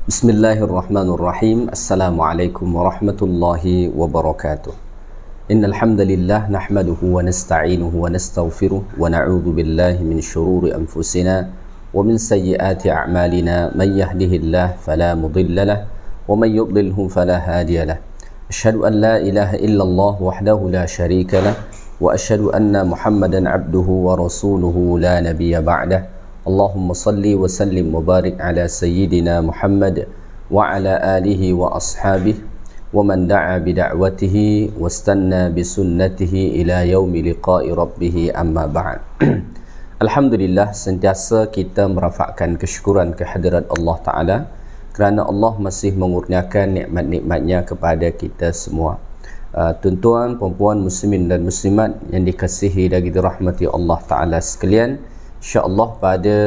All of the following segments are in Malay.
Bismillahirrahmanirrahim. Assalamualaikum warahmatullahi wabarakatuh. Innal hamdalillah nahmaduhu wa nasta'inuhu wa nastaghfiruh wa na'udzu billahi min shururi anfusina wa min sayyiati a'malina. Man yahdihillahu fala mudilla lahu wa man yudlilhu fala hadiya lahu. Asyhadu an la ilaha illallah wahdahu la syarika lahu wa asyhadu anna Muhammadan 'abduhu wa rasuluhu la nabiyya ba'dahu. Allahumma salli wa sallim wa barik ala sayyidina Muhammad wa ala alihi wa ashabihi wa man da'a bida'watihi wastanna bisunnatihi ila yaumi liqa'i rabbih, amma ba'd. Alhamdulillah, sentiasa kita merafakkan kesyukuran kehadirat Allah Ta'ala kerana Allah masih mengurniakan nikmat-nikmatnya kepada kita semua. Tuan-tuan, puan-puan, muslimin dan muslimat yang dikasihi dan dirahmati Allah Ta'ala sekalian, InsyaAllah pada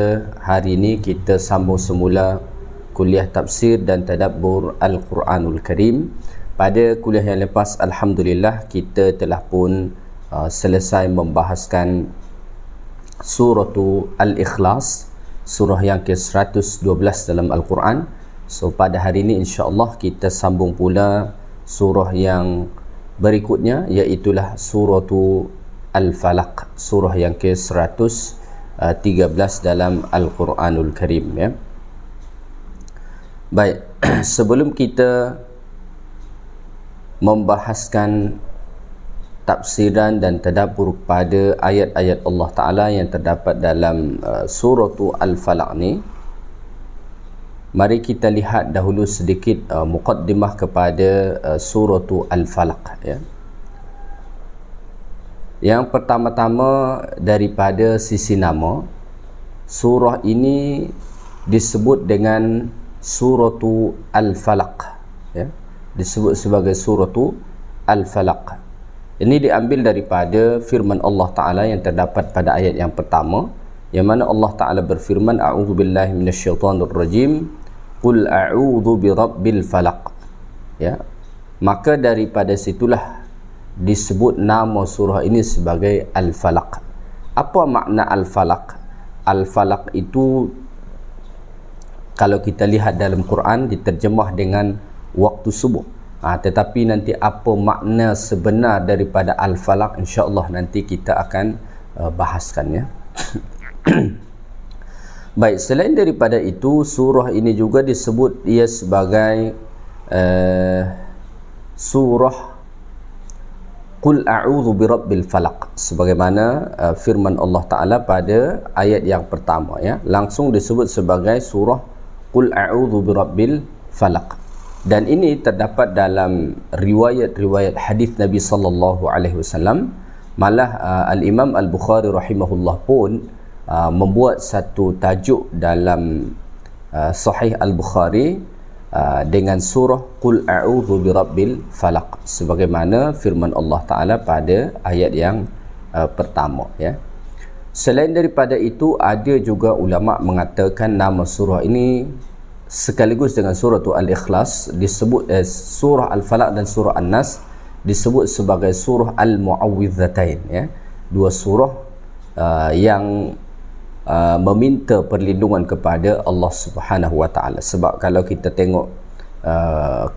hari ini kita sambung semula kuliah tafsir dan tadabbur Al-Quranul Karim. Pada kuliah yang lepas, Alhamdulillah, kita telah pun selesai membahaskan surah Al-Ikhlas, surah yang ke-112 dalam Al-Quran. So pada hari ini insyaAllah kita sambung pula surah yang berikutnya, iaitulah surah Al-Falaq, surah yang ke-113 dalam Al-Quranul Karim, ya. Baik, sebelum kita membahaskan tafsiran dan tadabbur pada ayat-ayat Allah Ta'ala yang terdapat dalam surah Al-Falaq ni, mari kita lihat dahulu sedikit muqaddimah kepada surah Al-Falaq, ya. Yang pertama-tama daripada sisi nama, surah ini disebut dengan surah Al-Falaq, ya. Disebut sebagai surah Al-Falaq. Ini diambil daripada firman Allah Ta'ala yang terdapat pada ayat yang pertama, yang mana Allah Ta'ala berfirman, a'udzubillahi minasyaitanirrajim, qul a'udzu birabbil falaq, ya. Maka daripada situlah disebut nama surah ini sebagai Al-Falaq. Apa makna Al-Falaq? Al-Falaq itu kalau kita lihat dalam Quran diterjemah dengan waktu subuh. Tetapi nanti apa makna sebenar daripada Al-Falaq, insya-Allah nanti kita akan bahaskan, ya. Baik, selain daripada itu, surah ini juga disebut ia sebagai surah Qul a'udzu birabbil falaq, sebagaimana firman Allah Ta'ala pada ayat yang pertama, ya, langsung disebut sebagai surah Qul a'udzu birabbil falaq. Dan ini terdapat dalam riwayat-riwayat hadis Nabi sallallahu alaihi wasallam. Malah Al-Imam Al-Bukhari rahimahullah pun membuat satu tajuk dalam Sahih Al-Bukhari dengan surah Qul a'udzu birabbil falaq, sebagaimana firman Allah Ta'ala pada ayat yang pertama, ya. Selain daripada itu, ada juga ulama mengatakan nama surah ini sekaligus dengan surah Al-Ikhlas disebut surah Al-Falaq dan surah An-Nas disebut sebagai surah Al-Mu'awwidzatain, ya. Dua surah yang meminta perlindungan kepada Allah Subhanahu wa Ta'ala. Sebab kalau kita tengok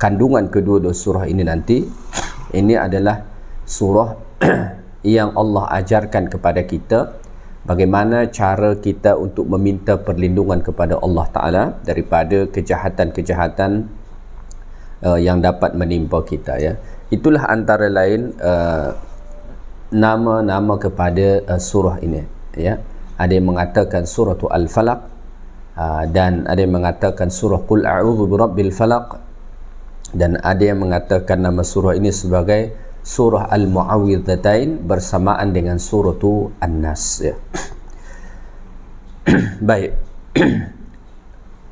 kandungan kedua-dua surah ini nanti, ini adalah surah yang Allah ajarkan kepada kita bagaimana cara kita untuk meminta perlindungan kepada Allah Ta'ala daripada kejahatan-kejahatan yang dapat menimpa kita, ya. Itulah antara lain nama-nama kepada surah ini, ya. Ada yang mengatakan surah Al-Falaq, dan ada yang mengatakan surah Qul a'udzu birabbil falaq, dan ada yang mengatakan nama surah ini sebagai surah Al-Mu'awwidzatain bersamaan dengan surah An-Nas, ya. Baik.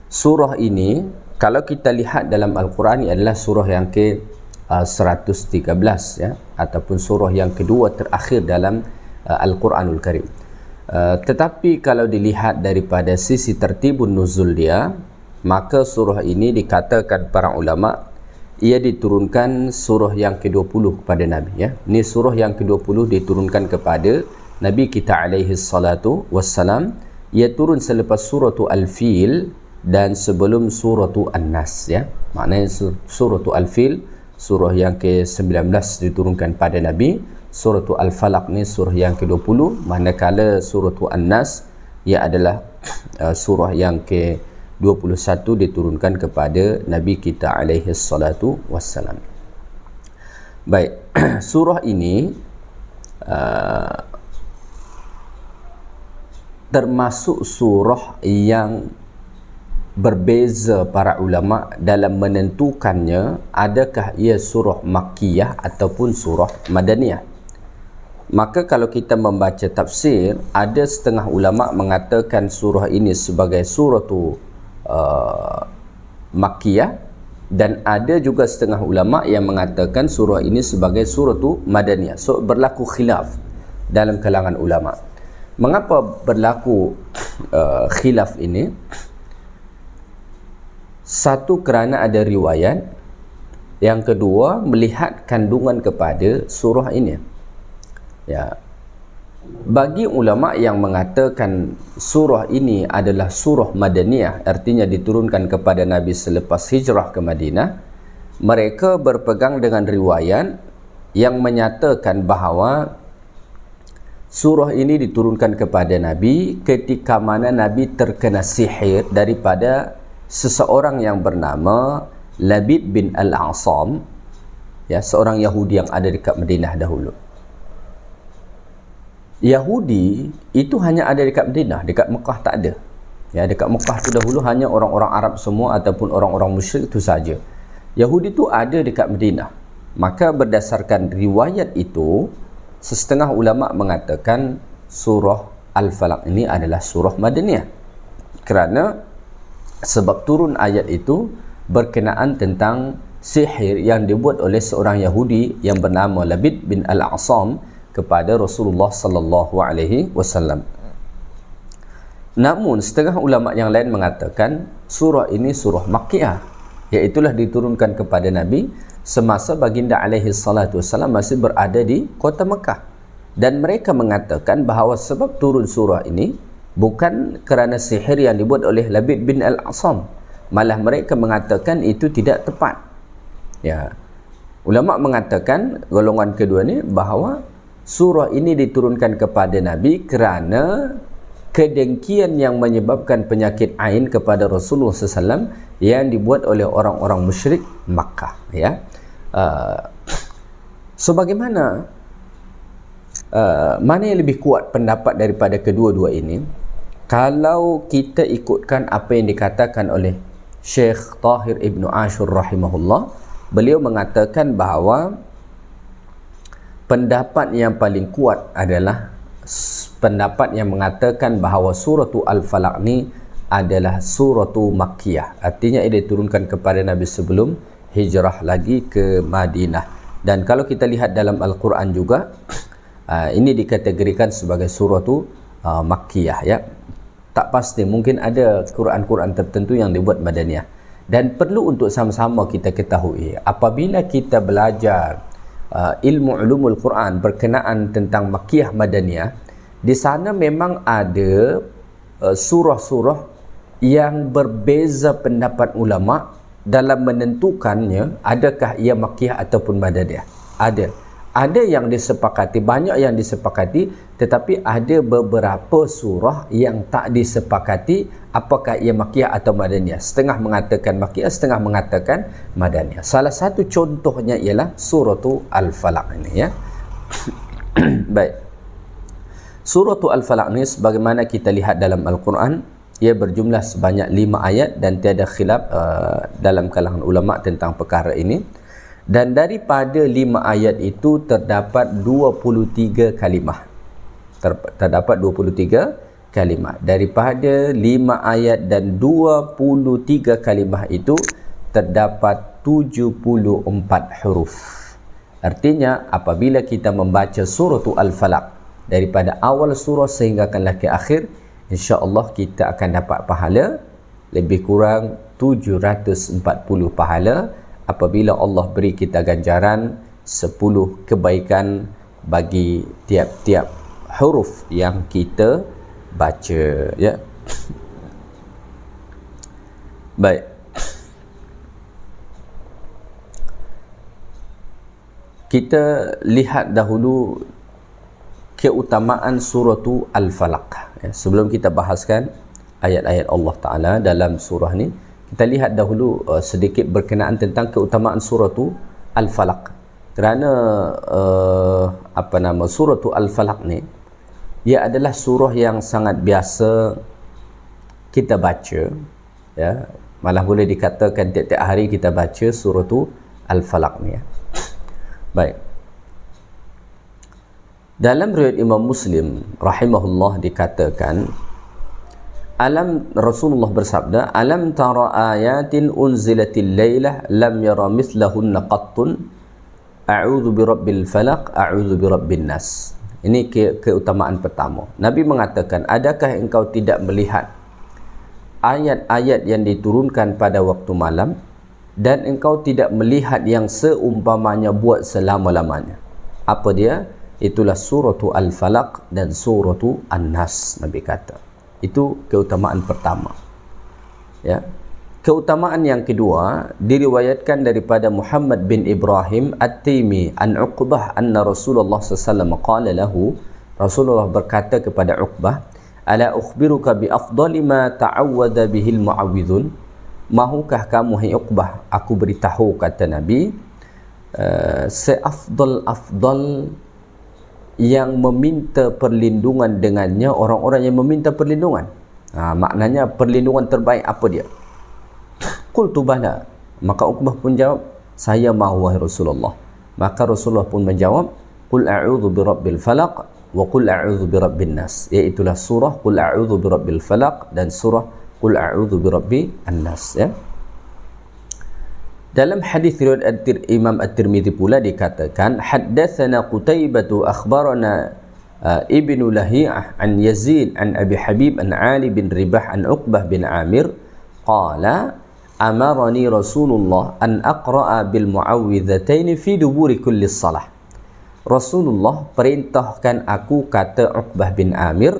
Surah ini kalau kita lihat dalam Al-Quran, ini adalah surah yang ke 113, ya, ataupun surah yang kedua terakhir dalam Al-Quranul Karim. Tetapi kalau dilihat daripada sisi tertibun nuzul dia, maka surah ini dikatakan para ulama ia diturunkan surah yang ke-20 kepada Nabi, ya. Ini surah yang ke-20 diturunkan kepada Nabi kita alaihi salatu wassalam. Ia turun selepas surah Al-Fil dan sebelum suratu An-Nas, ya. Maknanya suratu Al-Fil surah yang ke-19 diturunkan pada Nabi, suratu Al-Falaq ni surah yang ke-20, manakala suratu An-Nas ia adalah surah yang ke-21 diturunkan kepada Nabi kita alaihi salatu wassalam. Baik, surah ini termasuk surah yang berbeza para ulama dalam menentukannya adakah ia surah Makkiyah ataupun surah Madaniyah. Maka kalau kita membaca tafsir, ada setengah ulama mengatakan surah ini sebagai suratu Makkiyah, dan ada juga setengah ulama yang mengatakan surah ini sebagai suratu Madaniyah. So berlaku khilaf dalam kalangan ulama. Mengapa berlaku khilaf ini? Satu, kerana ada riwayat. Yang kedua, melihat kandungan kepada surah ini. Ya. Bagi ulama yang mengatakan surah ini adalah surah Madaniyah, artinya diturunkan kepada Nabi selepas hijrah ke Madinah, mereka berpegang dengan riwayat yang menyatakan bahawa surah ini diturunkan kepada Nabi ketika mana Nabi terkena sihir daripada seseorang yang bernama Labid bin Al-A'sam, ya, seorang Yahudi yang ada dekat Madinah dahulu. Yahudi itu hanya ada dekat Madinah, dekat Mekah tak ada. Ya, dekat Mekah tu dahulu hanya orang-orang Arab semua ataupun orang-orang musyrik itu saja. Yahudi tu ada dekat Madinah. Maka berdasarkan riwayat itu, setengah ulama mengatakan surah Al-Falaq ini adalah surah Madaniyah. Kerana sebab turun ayat itu berkenaan tentang sihir yang dibuat oleh seorang Yahudi yang bernama Labid bin Al-A'sam kepada Rasulullah sallallahu alaihi wasallam. Namun setengah ulama yang lain mengatakan surah ini surah Makkiyah, iaitulah diturunkan kepada Nabi semasa baginda alaihi salatu wasallam masih berada di kota Mekah. Dan mereka mengatakan bahawa sebab turun surah ini bukan kerana sihir yang dibuat oleh Labid bin Al-A'sam, malah mereka mengatakan itu tidak tepat. Ya. Ulama mengatakan golongan kedua ni bahawa surah ini diturunkan kepada Nabi kerana kedengkian yang menyebabkan penyakit ain kepada Rasulullah SAW yang dibuat oleh orang-orang musyrik Makkah. Ya. So bagaimana mana yang lebih kuat pendapat daripada kedua-dua ini? Kalau kita ikutkan apa yang dikatakan oleh Syekh Tahir Ibn Ashur rahimahullah, beliau mengatakan bahawa pendapat yang paling kuat adalah pendapat yang mengatakan bahawa suratu Al-Falaq ni adalah suratu Makkiyah. Artinya ia diturunkan kepada Nabi sebelum hijrah lagi ke Madinah. Dan kalau kita lihat dalam Al-Quran juga, ini dikategorikan sebagai suratu Makkiyah, ya. Tak pasti, mungkin ada Quran-Quran tertentu yang dibuat Madaniyah. Dan perlu untuk sama-sama kita ketahui, apabila kita belajar ilmu ulumul Quran berkenaan tentang Makkiyah Madaniyah, di sana memang ada surah-surah yang berbeza pendapat ulama dalam menentukannya adakah ia Makkiyah ataupun Madaniyah. Ada yang disepakati, banyak yang disepakati, tetapi ada beberapa surah yang tak disepakati apakah ia Makkiyah atau Madaniyah. Setengah mengatakan Makkiyah, setengah mengatakan Madaniyah. Salah satu contohnya ialah suratu Al-Falaq ini, ya. Baik. Suratu Al-Falaq ini sebagaimana kita lihat dalam Al-Quran, ia berjumlah sebanyak 5 ayat dan tiada khilaf dalam kalangan ulama tentang perkara ini. Dan daripada 5 ayat itu terdapat 23 kalimah. Terdapat 23 kalimah. Daripada 5 ayat dan 23 kalimah itu terdapat 74 huruf. Artinya apabila kita membaca suratu Al-Falaq daripada awal surah sehinggakanlah ke akhir, insya-Allah kita akan dapat pahala lebih kurang 740 pahala apabila Allah beri kita ganjaran 10 kebaikan bagi tiap-tiap huruf yang kita baca, ya. Baik. Kita lihat dahulu keutamaan surah Al-Falaq. Ya, sebelum kita bahaskan ayat-ayat Allah Ta'ala dalam surah ni, kita lihat dahulu sedikit berkenaan tentang keutamaan surah Al-Falaq. Kerana surah Al-Falaq ni, ia adalah surah yang sangat biasa kita baca, ya, malah boleh dikatakan tiap-tiap hari kita baca surah Al-Falaq ni, ya. Baik. Dalam riwayat Imam Muslim rahimahullah dikatakan, Rasulullah bersabda, alam tara ayatin unzilatil lailah lam yara mithlahunna qattun a'udzu birabbil falaq a'udzu birabbin nas. Ini keutamaan pertama. Nabi mengatakan, adakah engkau tidak melihat ayat-ayat yang diturunkan pada waktu malam dan engkau tidak melihat yang seumpamanya buat selama-lamanya? Apa dia? Itulah surah Al-Falaq dan surah An-Nas, Nabi kata. Itu keutamaan pertama. Ya. Keutamaan yang kedua diriwayatkan daripada Muhammad bin Ibrahim At-Taimi an Uqbah anna Rasulullah sallallahu alaihi wasallam qala lahu, Rasulullah berkata kepada Uqbah, ala ukhbiruka bi afdali ma ta'awwadha bihil mu'awwidhun. Mahukah kamu, hai Uqbah, aku beritahu, kata Nabi, seafdal yang meminta perlindungan dengannya orang-orang yang meminta perlindungan. Maknanya perlindungan terbaik apa dia? Qultu bala. Maka Uqbah pun jawab, saya mahu, wahai Rasulullah. Maka Rasulullah pun menjawab, qul a'udzu birabbil falaq wa qul a'udzu birabbin nas. Iaitulah surah qul a'udzu birabbil falaq dan surah qul a'udzu birabbin nas, ya. Dalam hadis riwayat Imam At-Tirmidzi pula dikatakan, haddatsana Qutaibah akhbarana Ibnu Lahi'ah an Yazid an Abi Habib an Ali bin Ribah an Uqbah bin Amir qala amarani Rasulullah an aqra'a bil mu'awwidhatain fi duburi kulli salah. Rasulullah perintahkan aku, kata Uqbah bin Amir,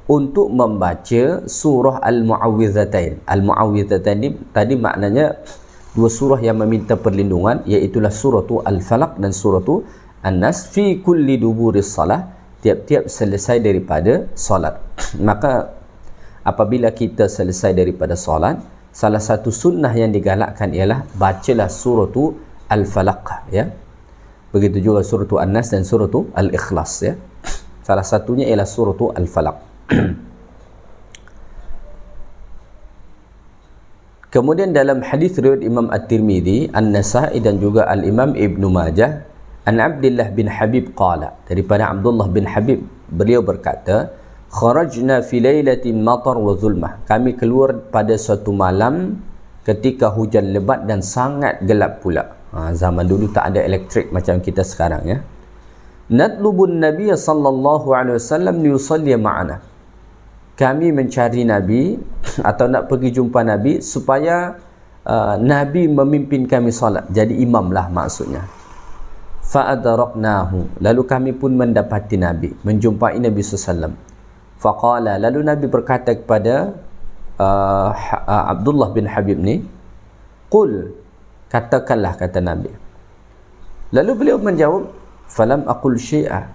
untuk membaca surah Al-Mu'awwidhatain. Al-Mu'awwidhatain tadi maknanya dua surah yang meminta perlindungan, iaitulah surah Al-Falaq dan surah An-Nas fi kulli duburis salah, tiap-tiap selesai daripada solat. Maka apabila kita selesai daripada solat, salah satu sunnah yang digalakkan ialah bacalah surah Al-Falaq, ya. Begitu juga surah An-Nas dan surah Al-Ikhlas, ya. Salah satunya ialah surah Al-Falaq. Kemudian dalam hadis riwayat Imam At-Tirmidzi, An-Nasa'i dan juga Al-Imam Ibnu Majah, an Abdullah bin Habib qala, daripada Abdullah bin Habib, beliau berkata, kharajna fi lailatin matar wa zulmah. Kami keluar pada suatu malam ketika hujan lebat dan sangat gelap pula. Zaman dulu tak ada elektrik macam kita sekarang, ya. Natlubun Nabiy sallallahu alaihi wasallam liyusalli ma'ana. Kami mencari Nabi atau nak pergi jumpa Nabi supaya Nabi memimpin kami salat, jadi imam lah maksudnya. Fa'adaraknahu, lalu kami pun mendapati Nabi, menjumpai Nabi SAW. Faqala, lalu Nabi berkata kepada Abdullah bin Habib ni, qul, katakanlah, kata Nabi. Lalu beliau menjawab, falam aqul syai'a,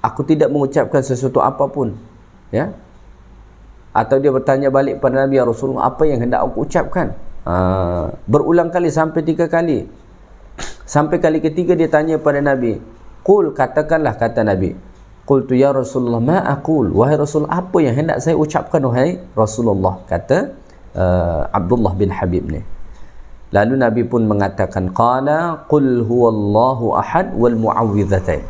aku tidak mengucapkan sesuatu apapun, ya. Atau dia bertanya balik pada Nabi, ya Rasulullah, apa yang hendak aku ucapkan? Berulang kali sampai 3 kali. Sampai kali ketiga dia tanya pada Nabi, qul, katakanlah, kata Nabi. Qultu ya Rasulullah ma aqul, wahai Rasul, apa yang hendak saya ucapkan wahai Rasulullah, kata Abdullah bin Habib ni. Lalu Nabi pun mengatakan, qala qul huwallahu ahad wal mu'awwidhatain.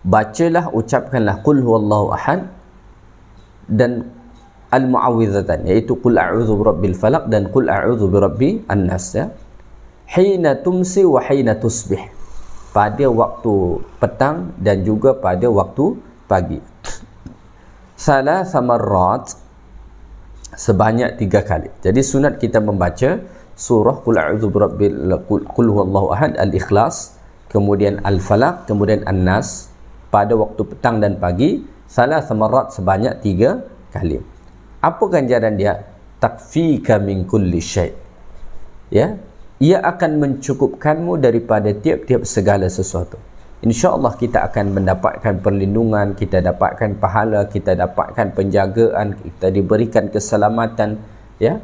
Bacalah, ucapkanlah qul huwallahu ahad dan al-mu'awwidhatain, iaitu qul a'udzu birabbil falaq dan qul a'udzu birabbi an-nas, ya. Hina tumsi wa hina tusbih, pada waktu petang dan juga pada waktu pagi. Salasa marrat, sebanyak 3 kali. Jadi sunat kita membaca surah qul a'udzu birabbil qul huwallahu ahad, al-ikhlas, kemudian al-falaq, kemudian an-nas pada waktu petang dan pagi, salasa marrat, sebanyak 3 kali. Apa ganjaran dia? takfika min kulli syai'. Ya, ia akan mencukupkanmu daripada tiap-tiap segala sesuatu. InsyaAllah kita akan mendapatkan perlindungan, kita dapatkan pahala, kita dapatkan penjagaan, kita diberikan keselamatan, ya,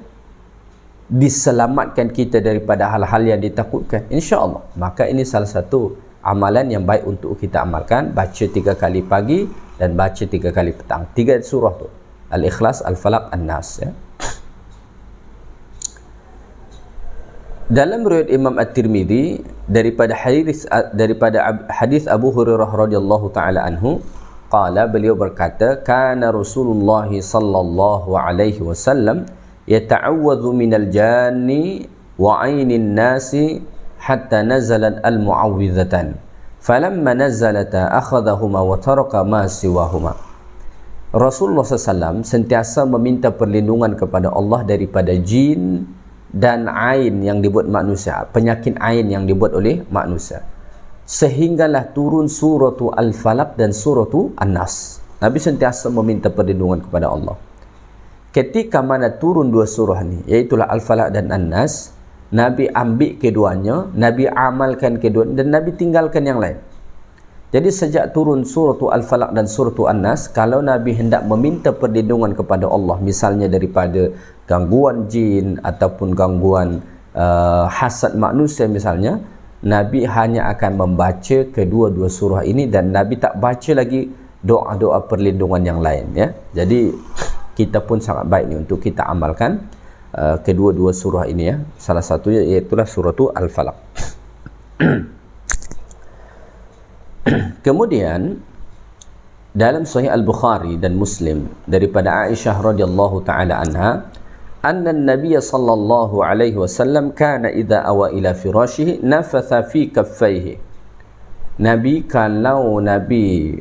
diselamatkan kita daripada hal-hal yang ditakutkan, insyaAllah. Maka ini salah satu amalan yang baik untuk kita amalkan. Baca 3 kali pagi dan baca 3 kali petang, 3 surah tu, Al-Ikhlas, Al-Falaq, An-Nas, ya. Dalam riwayat Imam At-Tirmidzi daripada hadis Abu Hurairah radhiyallahu taala anhu, qala, beliau berkata, kana Rasulullah sallallahu alaihi wasallam yata'awwadhu minal janni wa 'ainin nasi hatta nazalat al-mu'awwidhatan, falamma nazalata akhadhahuma wa taraka ma siwahuma. Rasulullah SAW sentiasa meminta perlindungan kepada Allah daripada jin dan ain yang dibuat manusia, penyakit ain yang dibuat oleh manusia, sehinggalah turun suratu Al-Falaq dan suratu An-Nas. Nabi sentiasa meminta perlindungan kepada Allah. Ketika mana turun 2 surah ni, iaitulah Al-Falaq dan An-Nas, Nabi ambil keduanya, Nabi amalkan keduanya, dan Nabi tinggalkan yang lain. Jadi sejak turun suratu Al-Falaq dan suratu An-Nas, kalau Nabi hendak meminta perlindungan kepada Allah, misalnya daripada gangguan jin ataupun gangguan hasad manusia misalnya, Nabi hanya akan membaca kedua-dua surah ini, dan Nabi tak baca lagi doa-doa perlindungan yang lain, ya. Jadi kita pun sangat baik ni untuk kita amalkan kedua-dua surah ini, ya. Salah satunya iaitulah suratu Al-Falaq. Kemudian dalam Sahih Al-Bukhari dan Muslim daripada Aisyah radhiyallahu taala anha, anna an-nabiy sallallahu alaihi wasallam kana idza awa ila firashihi nafatha fi kaffaihi. Nabi kalau Nabi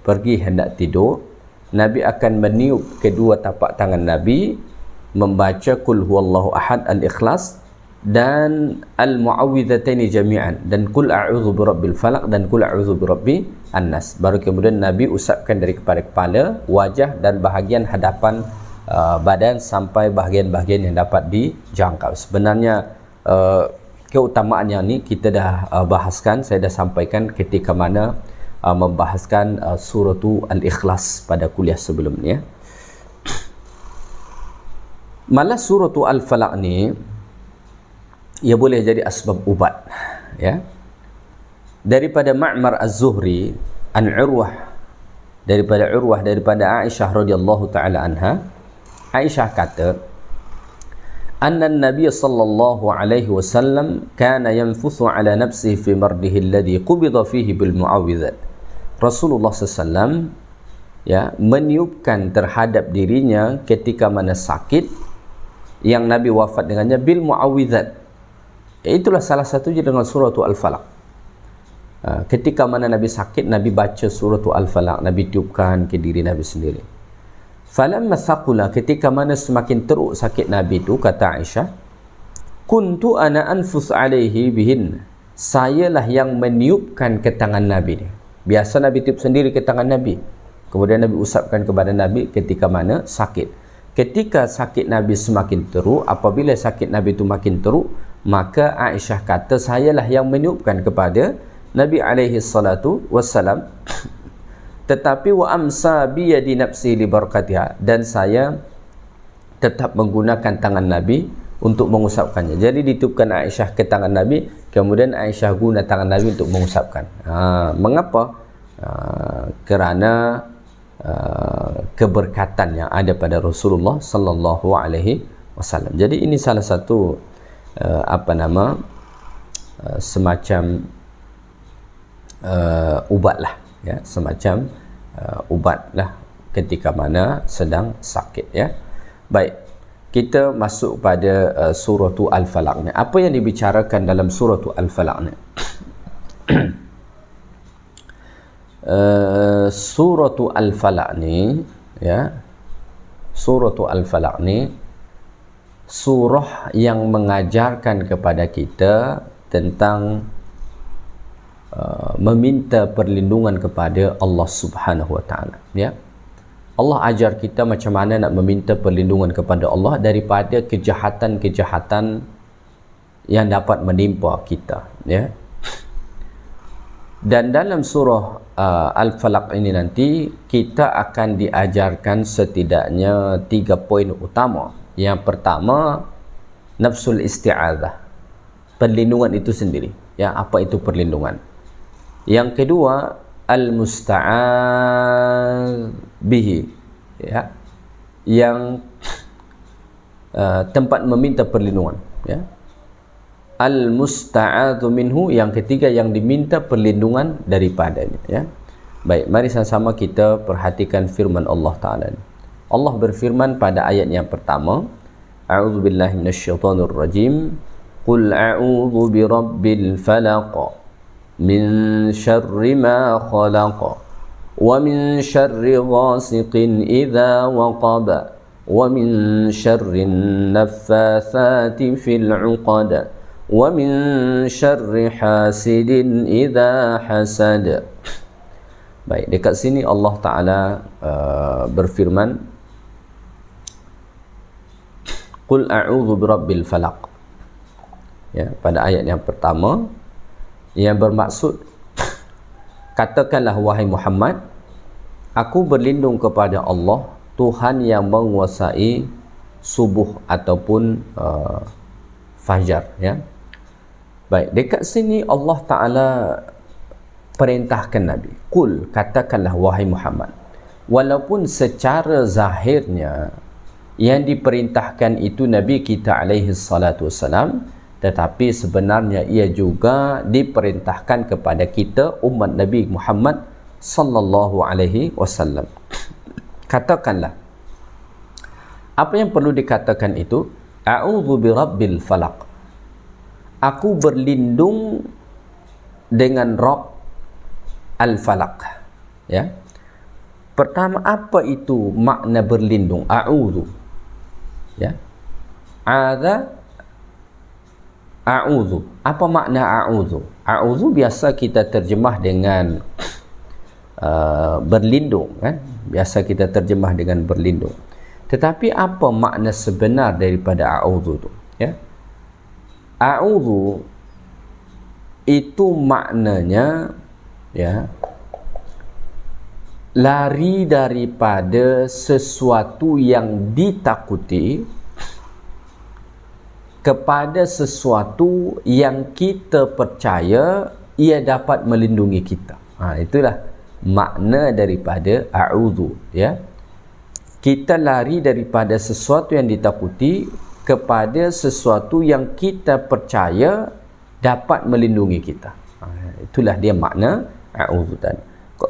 pergi hendak tidur, Nabi akan meniup kedua tapak tangan Nabi, membaca qul huwallahu ahad, al-ikhlas dan al-mu'awwidhataini jami'an, dan qul a'udzu birabbil falaq dan qul a'udzu birabbi an-nas. Baru kemudian Nabi usapkan dari kepala, wajah dan bahagian hadapan badan sampai bahagian-bahagian yang dapat dijangkau. Sebenarnya keutamaan yang ni kita dah bahaskan, saya dah sampaikan ketika mana membahaskan suratu Al-Ikhlas pada kuliah sebelumnya. Malah suratu Al-Falaq ni ia boleh jadi asbab ubat, ya. Daripada Ma'mar Az-Zuhri an Urwah, daripada Aisyah radhiyallahu taala anha, Aisyah kata, anna an-nabiy sallallahu alaihi wasallam kana yanfuthu ala nafsihi fi mardihi alladhi qubida fihi bil mu'awwidhat. Rasulullah sallallahu, ya, meniupkan terhadap dirinya ketika mana sakit yang Nabi wafat dengannya bil mu'awwidhat. Itulah salah satunya dengan suratu Al-Falaq. Ketika mana Nabi sakit, Nabi baca suratu Al-Falaq, Nabi tiupkan ke diri Nabi sendiri. Falamma thaqula, ketika mana semakin teruk sakit Nabi itu, kata Aisyah, kuntu ana anfus alaihi bihin, sayalah yang meniupkan ke tangan Nabi ni. Biasa Nabi tiup sendiri ke tangan Nabi, kemudian Nabi usapkan kepada Nabi ketika mana sakit. Ketika sakit Nabi semakin teruk, apabila sakit Nabi itu makin teruk, maka Aisyah kata, sayalah yang meniupkan kepada Nabi alaihi salatu wassalam, tetapi wa amsa biyadi nafsi li barakatiha, dan saya tetap menggunakan tangan Nabi untuk mengusapkannya. Jadi ditiupkan Aisyah ke tangan Nabi, kemudian Aisyah guna tangan Nabi untuk mengusapkan. Mengapa? Kerana keberkatan yang ada pada Rasulullah sallallahu alaihi wasallam. Jadi ini salah satu semacam ubat lah, ya, semacam ubat lah ketika mana sedang sakit, ya. Baik, kita masuk pada suratu Al-Falaq ni. Apa yang dibicarakan dalam suratu Al-Falaq ni? Suratu Al-Falaq ni, ya, suratu Al-Falaq ni surah yang mengajarkan kepada kita tentang meminta perlindungan kepada Allah Subhanahu wa taala, ya. Allah ajar kita macam mana nak meminta perlindungan kepada Allah daripada kejahatan-kejahatan yang dapat menimpa kita, ya. Dan dalam surah Al-Falaq ini nanti kita akan diajarkan setidaknya 3 poin utama. Yang pertama, nafsul isti'adzah, perlindungan itu sendiri, ya, apa itu perlindungan. Yang kedua, al-musta'adz bihi, ya, yang tempat meminta perlindungan, ya. Al-musta'adzu minhu, yang ketiga yang diminta perlindungan daripadanya, ya. Baik, mari sama-sama kita perhatikan firman Allah Ta'ala. Allah berfirman pada ayat yang pertama, a'udzubillahi minasyaitonirrajim, qul a'udzu birabbil falaq min syarri ma khalaq wa min syarri ghasiqin idza waqab wa min syarri naffatsati fil 'uqad wa min syarri hasidin idza hasad. Baik, dekat sini Allah Ta'ala berfirman, qul a'udzu birabbil falaq, ya, pada ayat yang pertama, yang bermaksud katakanlah wahai Muhammad, aku berlindung kepada Allah, Tuhan yang menguasai subuh ataupun fajar, ya. Baik, dekat sini Allah Ta'ala perintahkan Nabi, qul, katakanlah wahai Muhammad. Walaupun secara zahirnya yang diperintahkan itu Nabi kita alaihi salatu wassalam, tetapi sebenarnya ia juga diperintahkan kepada kita umat Nabi Muhammad sallallahu alaihi wasallam. Katakanlah, apa yang perlu dikatakan itu? A'udzu birabbil falaq, aku berlindung dengan Rabb al-falaq, ya. Pertama, apa itu makna berlindung? A'udzu, ya. A'udzu, apa makna a'udzu? A'udzu biasa kita terjemah dengan berlindung, kan? Biasa kita terjemah dengan berlindung. Tetapi apa makna sebenar daripada a'udzu itu, ya? A'udzu itu maknanya, ya, lari daripada sesuatu yang ditakuti kepada sesuatu yang kita percaya ia dapat melindungi kita. Itulah makna daripada a'udzu, ya. Kita lari daripada sesuatu yang ditakuti kepada sesuatu yang kita percaya dapat melindungi kita. Itulah dia makna a'udzu tadi.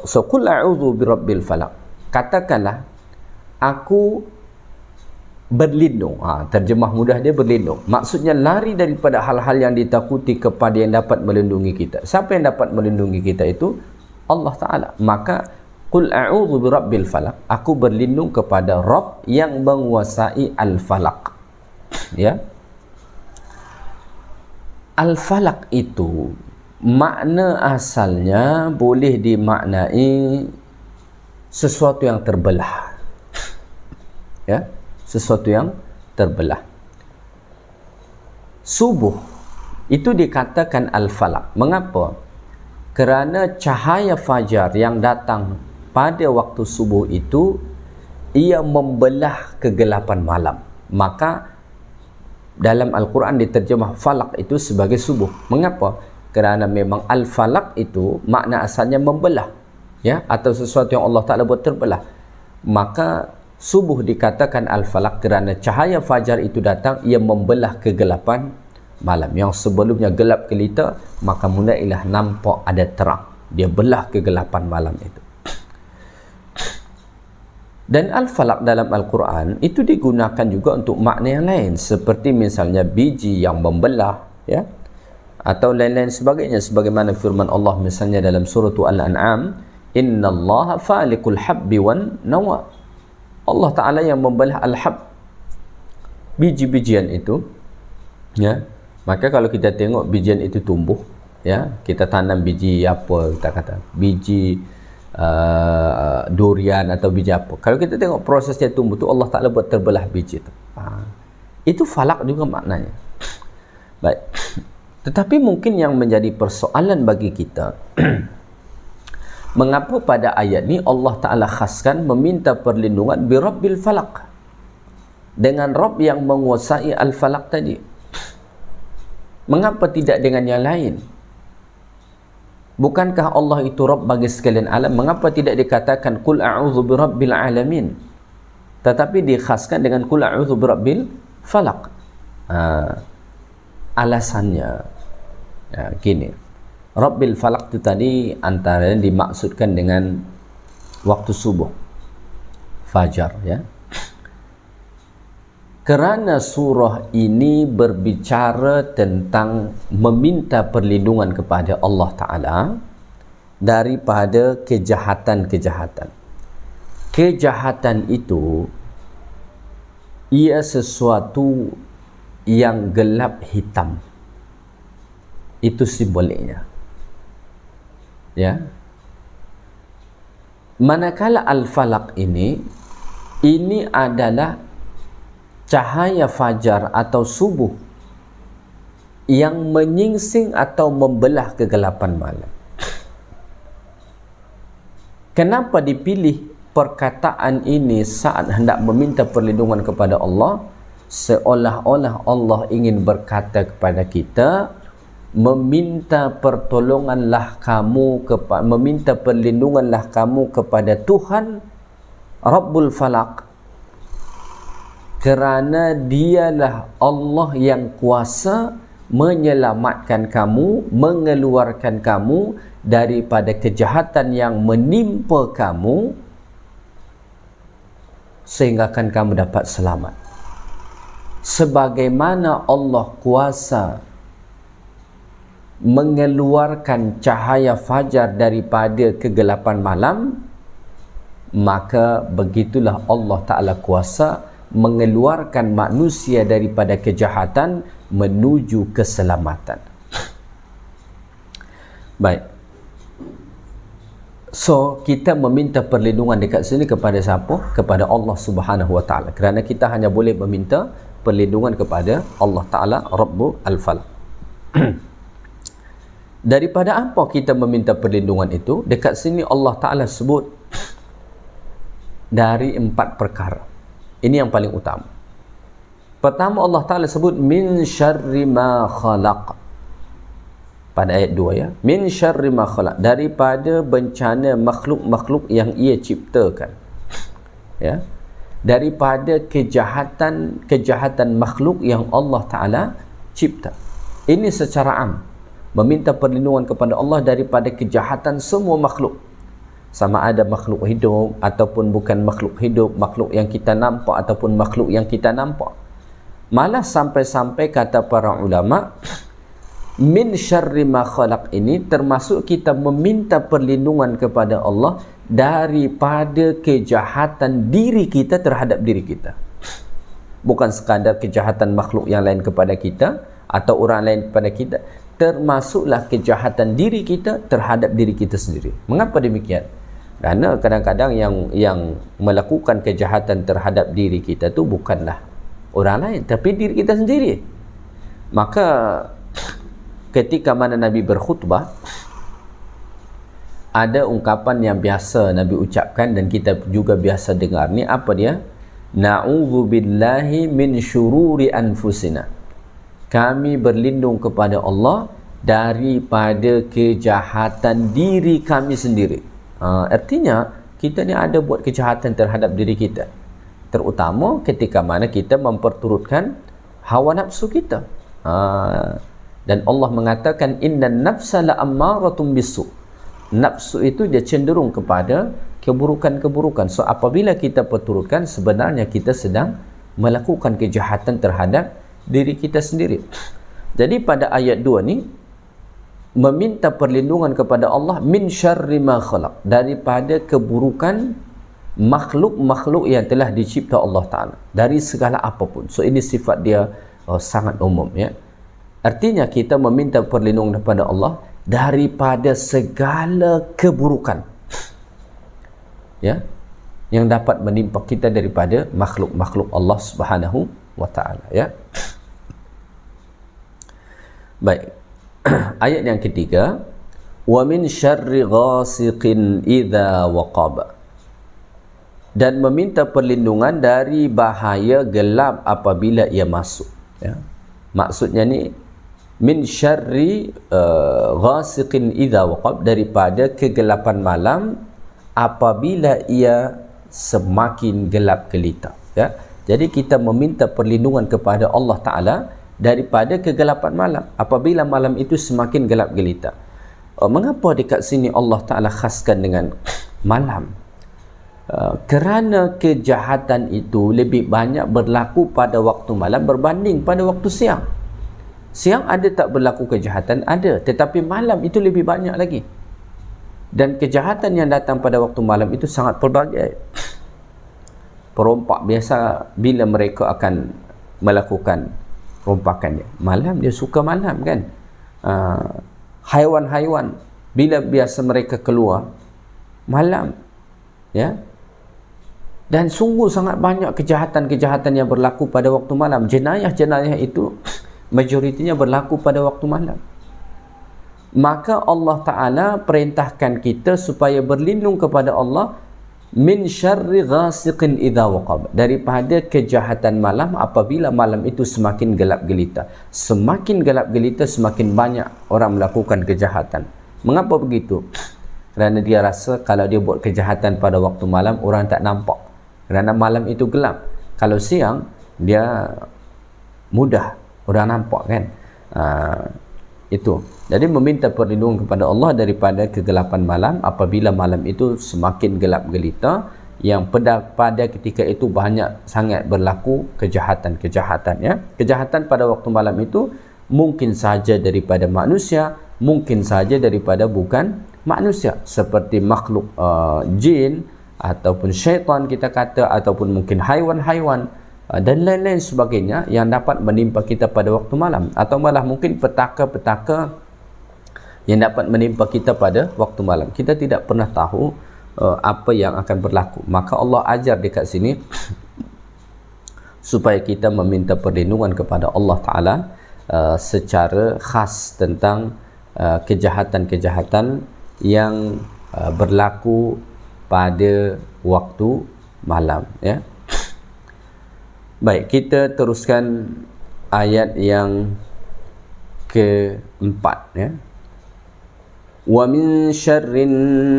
So, qul a'udzu birabbil falaq, katakanlah aku berlindung. Terjemah mudah dia berlindung. Maksudnya lari daripada hal-hal yang ditakuti kepada yang dapat melindungi kita. Siapa yang dapat melindungi kita itu? Allah Ta'ala. Maka qul a'udzu birabbil falaq, aku berlindung kepada Rabb yang menguasai al-falaq, ya. Al-falaq itu makna asalnya boleh dimaknai sesuatu yang terbelah, ya, sesuatu yang terbelah. Subuh itu dikatakan al-falaq. Mengapa? Kerana cahaya fajar yang datang pada waktu subuh itu ia membelah kegelapan malam. Maka dalam Al-Quran diterjemah falak itu sebagai subuh. Mengapa? Kerana memang al-falaq itu makna asalnya membelah, ya, atau sesuatu yang Allah Ta'ala buat terbelah. Maka subuh dikatakan al-falaq kerana cahaya fajar itu datang, ia membelah kegelapan malam. Yang sebelumnya gelap gelita, maka mulailah nampak ada terang. Dia belah kegelapan malam itu. Dan al-falaq dalam Al-Quran itu digunakan juga untuk makna yang lain, seperti misalnya biji yang membelah, ya, atau lain-lain sebagainya, sebagaimana firman Allah misalnya dalam surah Al-An'am, innallaha faliqul habbi wan nawa. Allah Ta'ala yang membelah al-hab, biji-bijian itu, ya. Maka kalau kita tengok bijian itu tumbuh, ya, kita tanam biji apa, kita kata biji durian atau biji apa. Kalau kita tengok prosesnya tumbuh tu, Allah Ta'ala buat terbelah biji tu. Itu falak juga maknanya. Baik. Tetapi mungkin yang menjadi persoalan bagi kita, mengapa pada ayat ni Allah Ta'ala khaskan meminta perlindungan bi Rabbil Falaq, dengan Rabb yang menguasai Al-Falaq tadi? Mengapa tidak dengan yang lain? Bukankah Allah itu Rabb bagi sekalian alam? Mengapa tidak dikatakan Qul a'udzu bi Rabbil Alamin, tetapi dikhaskan dengan Qul a'udzu bi Rabbil Falaq? Alasannya gini, Rabbil Falaq itu tadi antara yang dimaksudkan dengan waktu subuh, fajar, ya. Kerana surah ini berbicara tentang meminta perlindungan kepada Allah Ta'ala daripada kejahatan-kejahatan. Kejahatan itu ia sesuatu yang gelap hitam. Itu simboliknya, ya. Manakala Al-Falaq ini adalah cahaya fajar atau subuh yang menyingsing atau membelah kegelapan malam. Kenapa dipilih perkataan ini saat hendak meminta perlindungan kepada Allah? Seolah-olah Allah ingin berkata kepada kita, meminta pertolonganlah kamu, meminta perlindunganlah kamu kepada Tuhan Rabbul Falaq, kerana dialah Allah yang kuasa menyelamatkan kamu, mengeluarkan kamu daripada kejahatan yang menimpa kamu, sehingga akan kamu dapat selamat. Sebagaimana Allah kuasa mengeluarkan cahaya fajar daripada kegelapan malam, maka begitulah Allah Ta'ala kuasa mengeluarkan manusia daripada kejahatan menuju keselamatan. Baik. So, kita meminta perlindungan dekat sini kepada siapa? Kepada Allah Subhanahu Wa Ta'ala. Kerana kita hanya boleh meminta perlindungan kepada Allah Ta'ala, Rabbul Al-Falaq. Daripada apa kita meminta perlindungan itu? Dekat sini Allah Ta'ala sebut dari 4 perkara. Ini yang paling utama. Pertama, Allah Ta'ala sebut min syarri ma khalaq. Pada ayat 2, ya. Min syarri ma khalaq, daripada bencana makhluk-makhluk yang ia ciptakan. Ya. Daripada kejahatan makhluk yang Allah Ta'ala cipta. Ini secara am, meminta perlindungan kepada Allah daripada kejahatan semua makhluk, sama ada makhluk hidup ataupun bukan makhluk hidup, makhluk yang kita nampak ataupun makhluk yang kita nampak. Malah sampai-sampai kata para ulama, min syarri ma khalaq ini termasuk kita meminta perlindungan kepada Allah daripada kejahatan diri kita terhadap diri kita. Bukan sekadar kejahatan makhluk yang lain kepada kita atau orang lain kepada kita, termasuklah kejahatan diri kita terhadap diri kita sendiri. Mengapa demikian? Kerana kadang-kadang yang melakukan kejahatan terhadap diri kita tu bukanlah orang lain, tapi diri kita sendiri. Maka ketika mana Nabi berkhutbah, ada ungkapan yang biasa Nabi ucapkan dan kita juga biasa dengar ni. Apa dia? Na'udzubillahi min syururi anfusina. Kami berlindung kepada Allah daripada kejahatan diri kami sendiri. Artinya kita ni ada buat kejahatan terhadap diri kita, terutama ketika mana kita memperturutkan hawa nafsu kita. Dan Allah mengatakan innan nafsa la'ammaratun bisu. Nafsu itu dia cenderung kepada keburukan-keburukan. So apabila kita perturutkan, sebenarnya kita sedang melakukan kejahatan terhadap diri kita sendiri. Jadi pada ayat 2 ni meminta perlindungan kepada Allah min syarri ma khalaq, daripada keburukan makhluk-makhluk yang telah dicipta Allah Ta'ala, dari segala apapun. So ini sifat dia sangat umum, ya. Artinya kita meminta perlindungan kepada Allah daripada segala keburukan. ya, yang dapat menimpa kita daripada makhluk-makhluk Allah Subhanahu wa taala, ya. Baik. Ayat yang ketiga, wa min syarri ghasiqin idza waqab, dan meminta perlindungan dari bahaya gelap apabila ia masuk, ya. Maksudnya ni min syarri ghasiqin idza waqab, daripada kegelapan malam apabila ia semakin gelap gelita, ya. Jadi kita meminta perlindungan kepada Allah Taala daripada kegelapan malam apabila malam itu semakin gelap gelita. Mengapa dekat sini Allah Taala khaskan dengan malam? Kerana kejahatan itu lebih banyak berlaku pada waktu malam berbanding pada waktu siang. Siang ada tak berlaku kejahatan? Ada, tetapi malam itu lebih banyak lagi. Dan kejahatan yang datang pada waktu malam itu sangat pelbagai. Perompak biasa bila mereka akan melakukan rompakan dia, malam dia suka malam, kan. Haiwan-haiwan bila biasa mereka keluar malam, ya. Dan sungguh sangat banyak kejahatan-kejahatan yang berlaku pada waktu malam. Jenayah-jenayah itu majoritinya berlaku pada waktu malam. Maka Allah Ta'ala perintahkan kita supaya berlindung kepada Allah min syarri ghasiqin idza waqab, daripada kejahatan malam apabila malam itu semakin gelap gelita. Semakin gelap gelita semakin banyak orang melakukan kejahatan. Mengapa begitu? Kerana dia rasa kalau dia buat kejahatan pada waktu malam orang tak nampak, kerana malam itu gelap. Kalau siang dia mudah orang nampak, kan. Itu. Jadi meminta perlindungan kepada Allah daripada kegelapan malam apabila malam itu semakin gelap gelita, yang pada ketika itu banyak sangat berlaku kejahatan-kejahatan, ya. Kejahatan pada waktu malam itu mungkin saja daripada manusia, mungkin saja daripada bukan manusia, seperti makhluk jin ataupun syaitan kita kata, ataupun mungkin haiwan-haiwan dan lain-lain sebagainya yang dapat menimpa kita pada waktu malam, atau malah mungkin petaka-petaka yang dapat menimpa kita pada waktu malam. Kita tidak pernah tahu apa yang akan berlaku. Maka Allah ajar dekat sini supaya kita meminta perlindungan kepada Allah Ta'ala secara khas tentang kejahatan-kejahatan yang berlaku pada waktu malam, ya. Baik, kita teruskan ayat yang keempat, ya. Wa min syarrin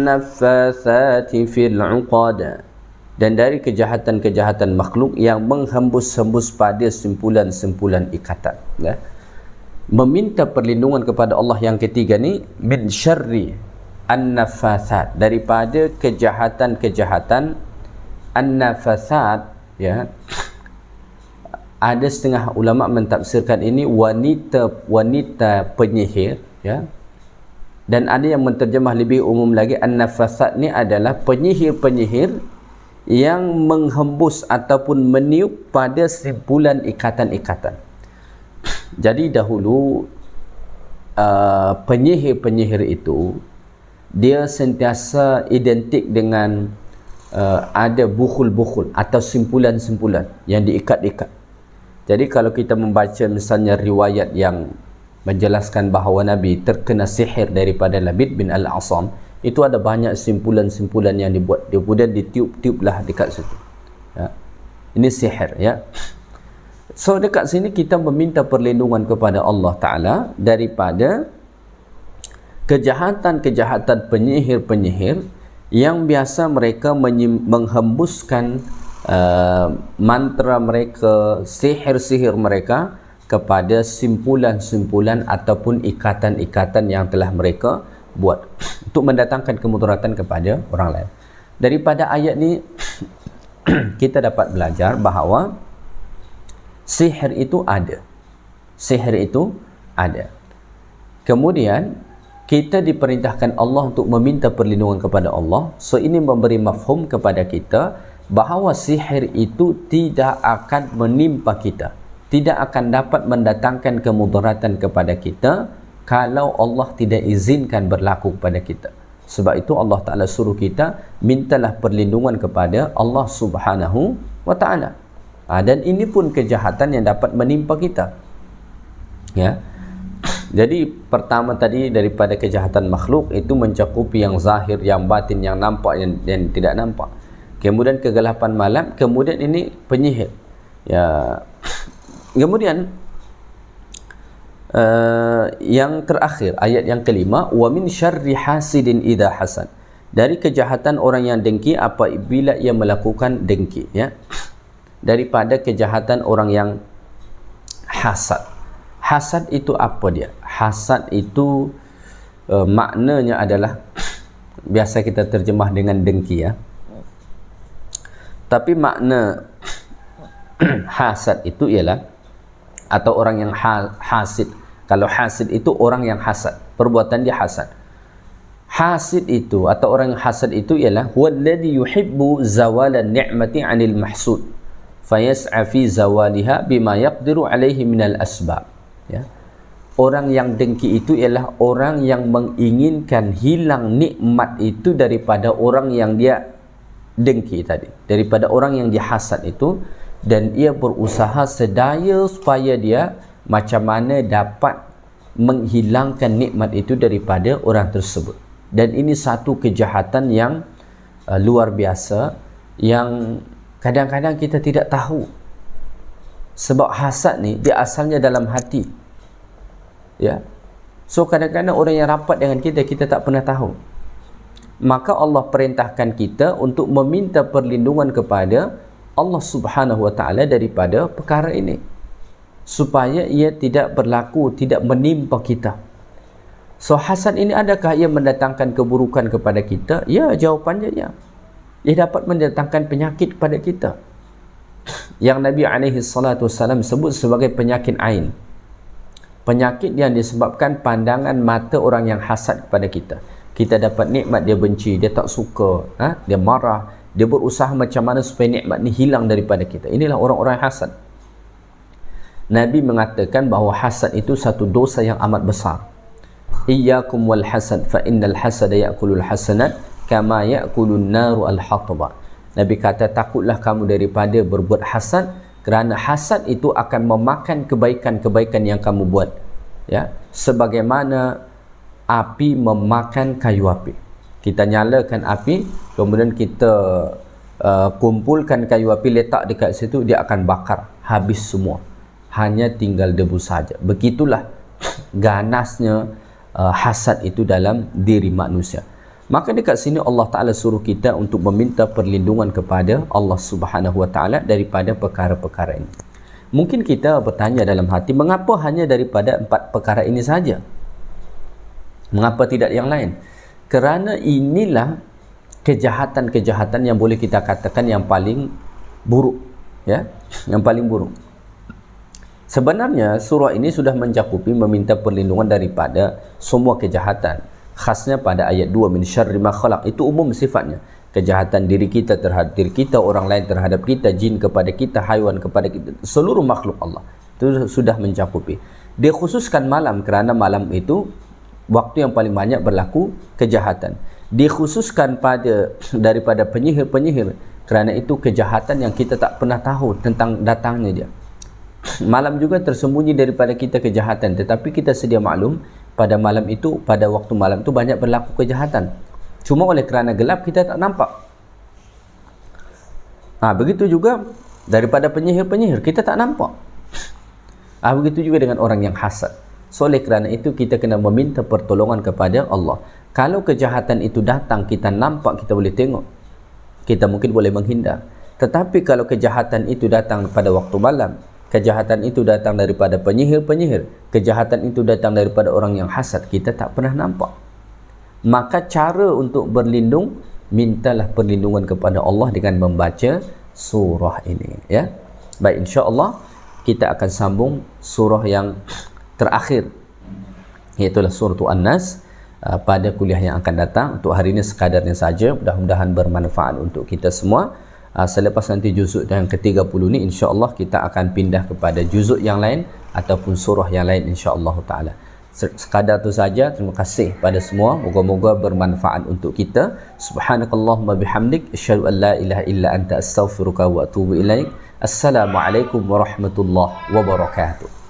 naffatsati fil 'uqad, dan dari kejahatan-kejahatan makhluk yang menghembus-hembus pada simpulan-simpulan ikatan, ya. Meminta perlindungan kepada Allah yang ketiga ni min syarri an-naffatsat, daripada kejahatan-kejahatan an-naffatsat, ya. Ada setengah ulama mentafsirkan ini wanita penyihir, ya. Dan ada yang menterjemah lebih umum lagi, an-nafasat ni adalah penyihir-penyihir yang menghembus ataupun meniup pada simpulan ikatan-ikatan. Jadi dahulu penyihir-penyihir itu dia sentiasa identik dengan ada bukhul-bukhul atau simpulan-simpulan yang diikat-ikat. Jadi kalau kita membaca misalnya riwayat yang menjelaskan bahawa Nabi terkena sihir daripada Labid bin Al-Asam, itu ada banyak simpulan-simpulan yang dibuat, dia kemudian ditiup-tiuplah dekat situ, ya. Ini sihir, ya. So dekat sini kita meminta perlindungan kepada Allah Ta'ala daripada kejahatan-kejahatan penyihir-penyihir yang biasa mereka menghembuskan mantra mereka, sihir-sihir mereka kepada simpulan-simpulan ataupun ikatan-ikatan yang telah mereka buat untuk mendatangkan kemudaratan kepada orang lain. Daripada ayat ni kita dapat belajar bahawa sihir itu ada. Sihir itu ada. Kemudian kita diperintahkan Allah untuk meminta perlindungan kepada Allah. So ini memberi mafhum kepada kita bahawa sihir itu tidak akan menimpa kita, tidak akan dapat mendatangkan kemudaratan kepada kita kalau Allah tidak izinkan berlaku kepada kita. Sebab itu Allah Ta'ala suruh kita mintalah perlindungan kepada Allah Subhanahu wa Ta'ala. Dan ini pun kejahatan yang dapat menimpa kita. Ya. Jadi pertama tadi daripada kejahatan makhluk itu mencakupi yang zahir, yang batin, yang nampak, yang tidak nampak. Kemudian kegelapan malam, kemudian ini penyihir. Ya. Kemudian yang terakhir, ayat yang kelima, wa min syarri hasidin idza hasad. Dari kejahatan orang yang dengki apabila ia melakukan dengki, ya. Daripada kejahatan orang yang hasad. Hasad itu apa dia? Hasad itu maknanya adalah biasa kita terjemah dengan dengki, ya. Tapi makna hasad itu ialah, atau orang yang hasid. Kalau hasid itu orang yang hasad, perbuatan dia hasad. Hasid itu atau orang yang hasad itu ialah huwallazi yuhibbu zawalan ni'mati 'anil mahsud fayas'a fi zawaliha bima yaqdiru 'alaihi minal asbab. Ya. Orang yang dengki itu ialah orang yang menginginkan hilang nikmat itu daripada orang yang dia dengki tadi, daripada orang yang dihasad itu, dan ia berusaha sedaya supaya dia macam mana dapat menghilangkan nikmat itu daripada orang tersebut. Dan ini satu kejahatan yang luar biasa, yang kadang-kadang kita tidak tahu. Sebab hasad ni dia asalnya dalam hati, ya. So kadang-kadang orang yang rapat dengan kita, kita tak pernah tahu. Maka Allah perintahkan kita untuk meminta perlindungan kepada Allah Subhanahu wa Ta'ala daripada perkara ini, supaya ia tidak berlaku, tidak menimpa kita. So hasad ini adakah ia mendatangkan keburukan kepada kita? Ya, jawapannya ya. Ia dapat mendatangkan penyakit kepada kita, yang Nabi SAW sebut sebagai penyakit ain. Penyakit yang disebabkan pandangan mata orang yang hasad kepada kita. Kita dapat nikmat, dia benci, dia tak suka, dia marah, dia berusaha macam mana supaya nikmat ni hilang daripada kita. Inilah orang-orang hasad. Nabi mengatakan bahawa hasad itu satu dosa yang amat besar. Iyyakum wal hasad fa innal hasada ya'kulul hasanat kama ya'kulun naru al-hataba. Nabi kata, takutlah kamu daripada berbuat hasad, kerana hasad itu akan memakan kebaikan-kebaikan yang kamu buat, ya, sebagaimana api memakan kayu api. Kita nyalakan api, kemudian kita kumpulkan kayu api, letak dekat situ, dia akan bakar habis semua, hanya tinggal debu saja. Begitulah ganasnya hasad itu dalam diri manusia. Maka dekat sini Allah Ta'ala suruh kita untuk meminta perlindungan kepada Allah Subhanahu wa Ta'ala daripada perkara-perkara ini. Mungkin kita bertanya dalam hati, mengapa hanya daripada 4 perkara ini saja? Mengapa tidak yang lain? Kerana inilah kejahatan-kejahatan yang boleh kita katakan yang paling buruk, ya, yang paling buruk. Sebenarnya surah ini sudah mencakupi meminta perlindungan daripada semua kejahatan. Khasnya pada ayat 2, min syarri ma khalaq, itu umum sifatnya. Kejahatan diri kita terhadap diri kita, orang lain terhadap kita, jin kepada kita, haiwan kepada kita, seluruh makhluk Allah. Itu sudah mencakupi. Dia khususkan malam kerana malam itu waktu yang paling banyak berlaku kejahatan. Dikhususkan daripada penyihir-penyihir kerana itu kejahatan yang kita tak pernah tahu tentang datangnya dia. Malam juga tersembunyi daripada kita kejahatan, tetapi kita sedia maklum pada malam itu, pada waktu malam itu banyak berlaku kejahatan. Cuma oleh kerana gelap kita tak nampak. Begitu juga daripada penyihir-penyihir, kita tak nampak. Begitu juga dengan orang yang hasad. So oleh kerana itu kita kena meminta pertolongan kepada Allah. Kalau kejahatan itu datang, kita nampak, kita boleh tengok, kita mungkin boleh menghindar. Tetapi kalau kejahatan itu datang pada waktu malam, kejahatan itu datang daripada penyihir-penyihir, kejahatan itu datang daripada orang yang hasad, kita tak pernah nampak. Maka cara untuk berlindung, mintalah perlindungan kepada Allah dengan membaca surah ini, ya. Baik, insya-Allah kita akan sambung surah yang terakhir, iaitu surah An-Nas, pada kuliah yang akan datang. Untuk hari ini sekadarnya saja, mudah-mudahan bermanfaat untuk kita semua. Selepas nanti juzuk yang ke-30 ni, insya-Allah kita akan pindah kepada juzuk yang lain ataupun surah yang lain, insya-Allah taala. Sekadar tu saja. Terima kasih pada semua. Moga-moga bermanfaat untuk kita. Subhanakallahumma bihamdik, asyhadu an la ilaha illa anta, astaghfiruka wa atubu ilaik. Assalamualaikum warahmatullahi wabarakatuh.